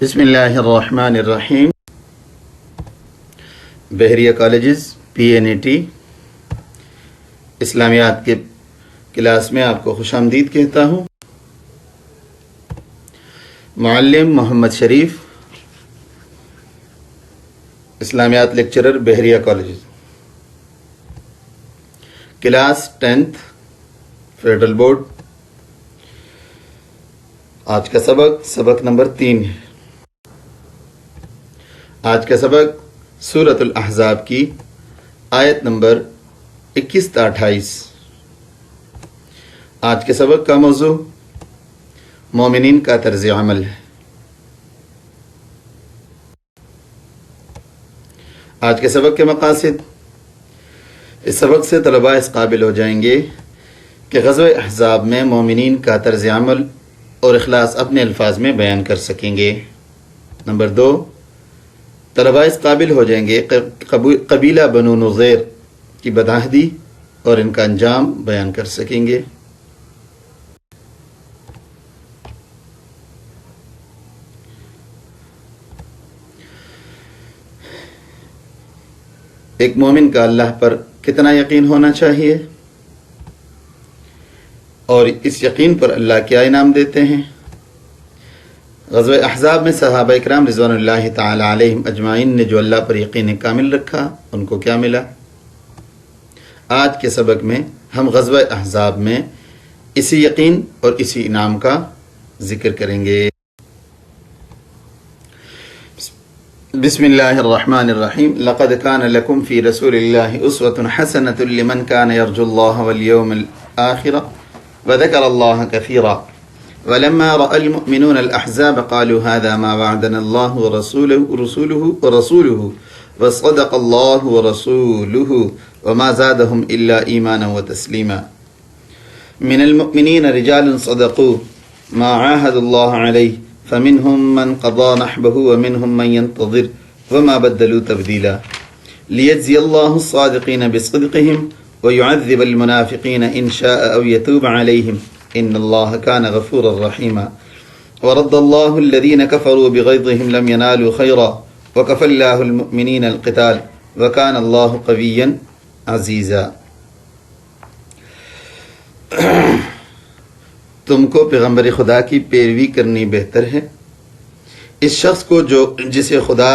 بسم اللہ الرحمن الرحیم. بحریہ کالجز PNAT اسلامیات کے کلاس میں آپ کو خوش آمدید کہتا ہوں. معلم محمد شریف، اسلامیات لیکچرر، بحریہ colleges, class 10th federal board. آج کا سبق نمبر 3 ہے. آج کا سبق سورۃ الاحزاب کی آیت نمبر 21 تا 28. آج کے سبق کا موضوع مومنین کا طرز عمل ہے. آج کے سبق کے مقاصد: اس سبق سے طلباء اس قابل ہو جائیں گے کہ غزوہ احزاب میں مومنین کا طرز عمل اور اخلاص اپنے الفاظ میں بیان کر سکیں گے. نمبر 2، طلباء اس قابل ہو جائیں گے قبیلہ بنو نظیر کی بدعہدی اور ان کا انجام بیان کر سکیں گے. ایک مومن کا اللہ پر کتنا یقین ہونا چاہیے اور اس یقین پر اللہ کیا انعام دیتے ہیں. غزوہ احزاب میں صحابہ اکرام رضوان اللہ تعالی علیہم اجمعین نے جو اللہ پر یقین کامل رکھا ان کو کیا ملا. آج کے سبق میں ہم غزوہ احزاب میں اسی یقین اور اسی انعام کا ذکر کریں گے. بسم اللہ الرحمن الرحیم. لقد كان لكم في رسول الله اسوة حسنة لمن كان يرجو الله واليوم الآخر وذكر الله كثيرا ولما رأى المؤمنون الأحزاب قالوا هذا ما وعدنا الله ورسوله وصدق الله ورسوله وما زادهم إلا إيمانا وتسليما. من المؤمنين رجال صدقوا ما عاهدوا الله عليه فمنهم من قضى نحبه ومنهم من ينتظر وما بدلوا تبديلا ليجزي الله الصادقين بصدقهم ويعذب المنافقين إن شاء أو يتوب عليهم إن الله كان غفورا رحيما. ورد الله الذين كفروا بغيظهم لم ينالوا خيرا وكفى الله المؤمنين القتال وكان الله قويا عزيزا. تم کو پیغمبر خدا کی پیروی کرنی بہتر ہے اس شخص کو جسے خدا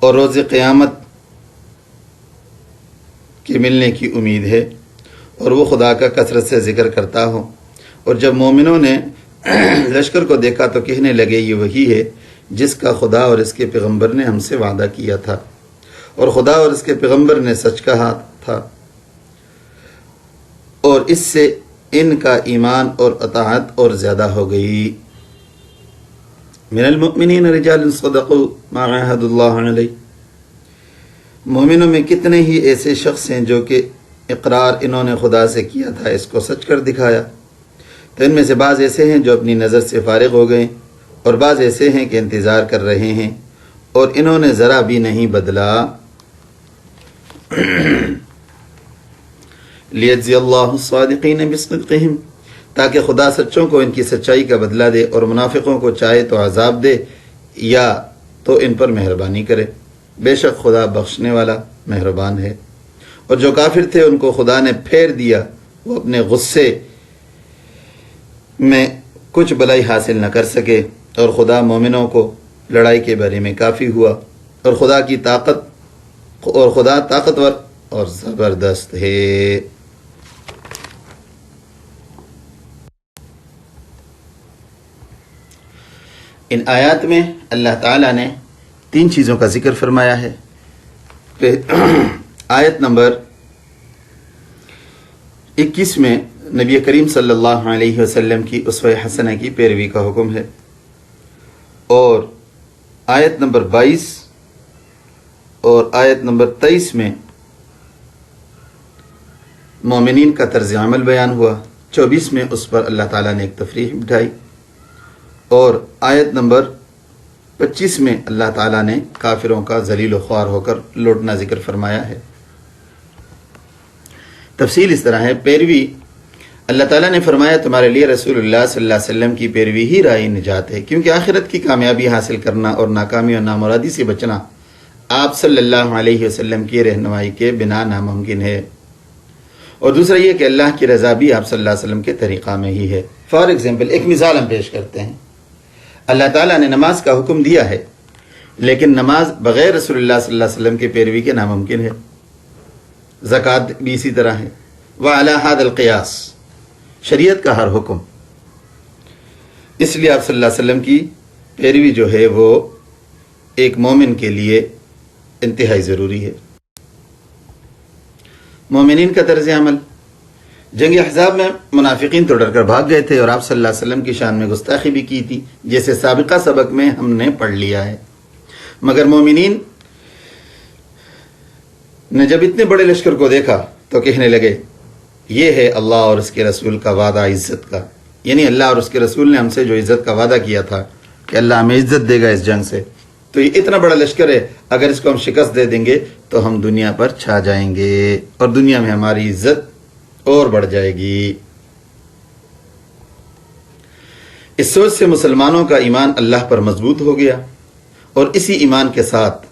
اور روز قیامت کے ملنے کی امید ہے اور وہ خدا کا کثرت سے ذکر کرتا ہو. اور جب مومنوں نے لشکر کو دیکھا تو کہنے لگے یہ وہی ہے جس کا خدا اور اس کے پیغمبر نے ہم سے وعدہ کیا تھا اور خدا اور اس کے پیغمبر نے سچ کہا تھا اور اس سے ان کا ایمان اور اطاعت اور زیادہ ہو گئی. من المؤمنین رجال صدقوا ما عاهدوا الله علیہ. مومنوں میں کتنے ہی ایسے شخص ہیں جو کہ اقرار انہوں نے خدا سے کیا تھا اس کو سچ کر دکھایا. تو ان میں سے بعض ایسے ہیں جو اپنی نظر سے فارغ ہو گئے اور بعض ایسے ہیں کہ انتظار کر رہے ہیں اور انہوں نے ذرا بھی نہیں بدلا. لیجزی اللہ الصادقین بصدقہم، تاکہ خدا سچوں کو ان کی سچائی کا بدلہ دے اور منافقوں کو چاہے تو عذاب دے یا تو ان پر مہربانی کرے. بے شک خدا بخشنے والا مہربان ہے. اور جو کافر تھے ان کو خدا نے پھیر دیا، وہ اپنے غصے میں کچھ بلائی حاصل نہ کر سکے اور خدا مومنوں کو لڑائی کے بارے میں کافی ہوا اور خدا طاقتور اور زبردست ہے. ان آیات میں اللہ تعالیٰ نے 3 چیزوں کا ذکر فرمایا ہے. آیت نمبر 21 میں نبی کریم صلی اللہ علیہ وسلم کی اسوہ حسنہ کی پیروی کا حکم ہے اور آیت نمبر 22 اور آیت نمبر 23 میں مومنین کا طرز عمل بیان ہوا. 24 میں اس پر اللہ تعالیٰ نے ایک تفریح بٹھائی اور آیت نمبر 25 میں اللہ تعالیٰ نے کافروں کا ذلیل و خوار ہو کر لوٹنا ذکر فرمایا ہے. تفصیل اس طرح ہے. پیروی اللہ تعالیٰ نے فرمایا تمہارے لیے رسول اللہ صلی اللہ علیہ وسلم کی پیروی ہی راہ نجات ہے، کیونکہ آخرت کی کامیابی حاصل کرنا اور ناکامی اور نامرادی سے بچنا آپ صلی اللہ علیہ وسلم کی رہنمائی کے بنا ناممکن ہے۔ اور دوسرا یہ کہ اللہ کی رضا بھی آپ صلی اللہ علیہ وسلم کے طریقہ میں ہی ہے۔ فار ایگزامپل ایک مثال ہم پیش کرتے ہیں۔ اللہ تعالیٰ نے نماز کا حکم دیا ہے، لیکن نماز بغیر رسول اللہ صلی اللہ علیہ وسلم کے پیروی کے ناممکن ہے۔ زکوٰۃ بھی اسی طرح ہے۔ وعلی ھذا القیاس، شریعت کا ہر حکم، اس لیے آپ صلی اللہ علیہ وسلم کی پیروی جو ہے وہ ایک مومن کے لیے انتہائی ضروری ہے۔ مومنین کا طرز عمل، جنگ احزاب میں منافقین تو ڈر کر بھاگ گئے تھے اور آپ صلی اللہ علیہ وسلم کی شان میں گستاخی بھی کی تھی، جیسے سابقہ سبق میں ہم نے پڑھ لیا ہے۔ مگر مومنین نے جب اتنے بڑے لشکر کو دیکھا تو کہنے لگے یہ ہے اللہ اور اس کے رسول کا وعدہ عزت کا، یعنی اللہ اور اس کے رسول نے ہم سے جو عزت کا وعدہ کیا تھا کہ اللہ ہمیں عزت دے گا اس جنگ سے، تو یہ اتنا بڑا لشکر ہے، اگر اس کو ہم شکست دے دیں گے تو ہم دنیا پر چھا جائیں گے اور دنیا میں ہماری عزت اور بڑھ جائے گی۔ اس سوچ سے مسلمانوں کا ایمان اللہ پر مضبوط ہو گیا اور اسی ایمان کے ساتھ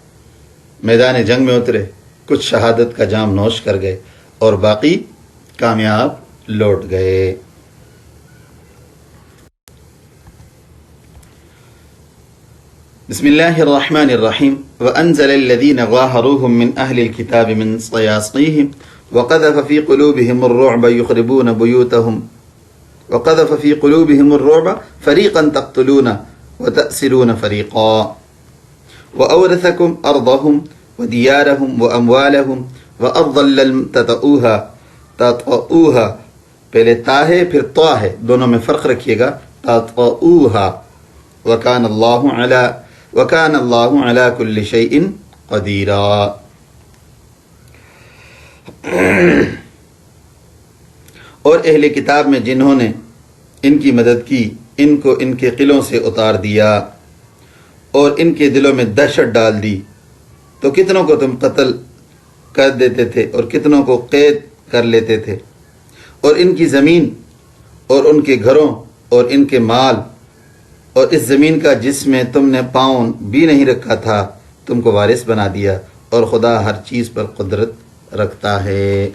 میدان جنگ میں اترے، کچھ شہادت کا جام نوش کر گئے اور باقی کامیاب لوٹ گئے۔ بسم اللہ الرحمن الرحیم وَأَنزَلَ الَّذِينَ ظَاهَرُوهُم مِّنْ أَهْلِ الْكِتَابِ مِنْ صَيَاصِيهِمْ وَقَذَفَ فِي قُلُوبِهِمُ الرُّعْبَ يُخْرِبُونَ بُيُوتَهُمْ وَقَذَفَ فِي قُلُوبِهِمُ الرُّعْبَ فَرِيقًا تَقْتُلُونَ وَتَأْسِرُونَ فَرِيقًا وَأَوْرَثَكُمْ أَرْضَهُمْ وَدِيَارَهُمْ وَأَمْوَالَهُمْ وَأَرْضًا لَّمْ تَطَئُوهَا، پہلے تا ہے پھر طا ہے، دونوں میں فرق رکھیے گا، تَطَئُوهَا، وَكَانَ اللَّهُ عَلَى كُلِّ شَيْءٍ قَدِيرًا۔ اور اہل کتاب میں جنہوں نے ان کی مدد کی، ان کو ان کے قلعوں سے اتار دیا اور ان کے دلوں میں دہشت ڈال دی، تو کتنوں کو تم قتل کر دیتے تھے اور کتنوں کو قید کر لیتے تھے، اور ان کی زمین اور ان کے گھروں اور ان کے مال اور اس زمین کا جس میں تم نے پاؤں بھی نہیں رکھا تھا تم کو وارث بنا دیا، اور خدا ہر چیز پر قدرت رکھتا ہے۔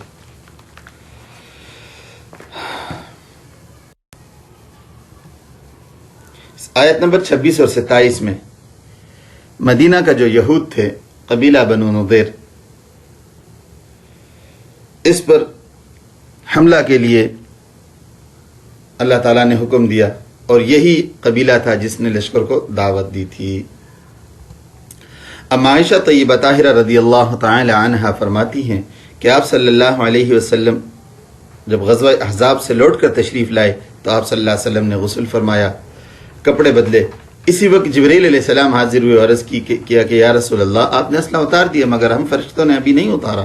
آیت نمبر 26 اور 27 میں مدینہ کا جو یہود تھے، قبیلہ بنو نضیر، اس پر حملہ کے لیے اللہ تعالیٰ نے حکم دیا، اور یہی قبیلہ تھا جس نے لشکر کو دعوت دی تھی۔ اب عائشہ طیبہ طاہرہ رضی اللہ تعالی عنہا فرماتی ہیں کہ آپ صلی اللہ علیہ وسلم جب غزوہ احزاب سے لوٹ کر تشریف لائے تو آپ صلی اللہ علیہ وسلم نے غسل فرمایا، کپڑے بدلے۔ اسی وقت جبریل علیہ السلام حاضر ہوئے اور عرض کیا کہ یا رسول اللہ، آپ نے اسلحہ اتار دیا مگر ہم فرشتوں نے ابھی نہیں اتارا۔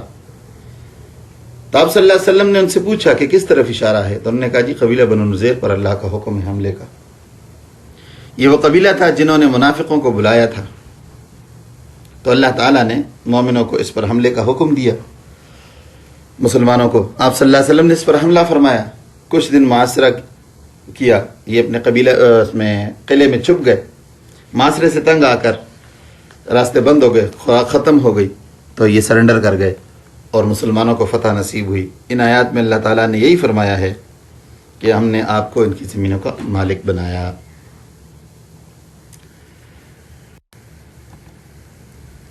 تو آپ صلی اللہ علیہ وسلم نے ان سے پوچھا کہ کس طرف اشارہ ہے، تو انہوں نے کہا جی قبیلہ بنو نضیر پر اللہ کا حکم ہے حملے کا۔ یہ وہ قبیلہ تھا جنہوں نے منافقوں کو بلایا تھا، تو اللہ تعالیٰ نے مومنوں کو اس پر حملے کا حکم دیا، مسلمانوں کو۔ آپ صلی اللہ علیہ وسلم نے اس پر حملہ فرمایا، کچھ دن معاشرہ کیا، یہ اپنے قبیلہ میں قلعے میں چھپ گئے، معاشرے سے تنگ آ کر راستے بند ہو گئے، خوراک ختم ہو گئی، تو یہ سرنڈر کر گئے اور مسلمانوں کو فتح نصیب ہوئی۔ ان آیات میں اللہ تعالیٰ نے یہی فرمایا ہے کہ ہم نے آپ کو ان کی زمینوں کا مالک بنایا۔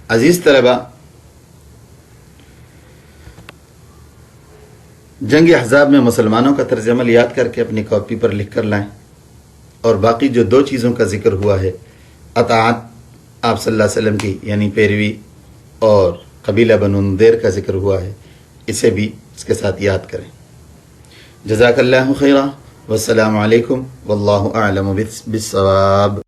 عزیز طلبہ، جنگ احزاب میں مسلمانوں کا طرز عمل یاد کر کے اپنی کاپی پر لکھ کر لائیں، اور باقی جو 2 چیزوں کا ذکر ہوا ہے، اطاعت آپ صلی اللہ علیہ وسلم کی یعنی پیروی، اور قبیلہ بنو نضیر کا ذکر ہوا ہے، اسے بھی اس کے ساتھ یاد کریں۔ جزاک اللہ خیرا، والسلام علیکم واللہ اعلم بالصواب۔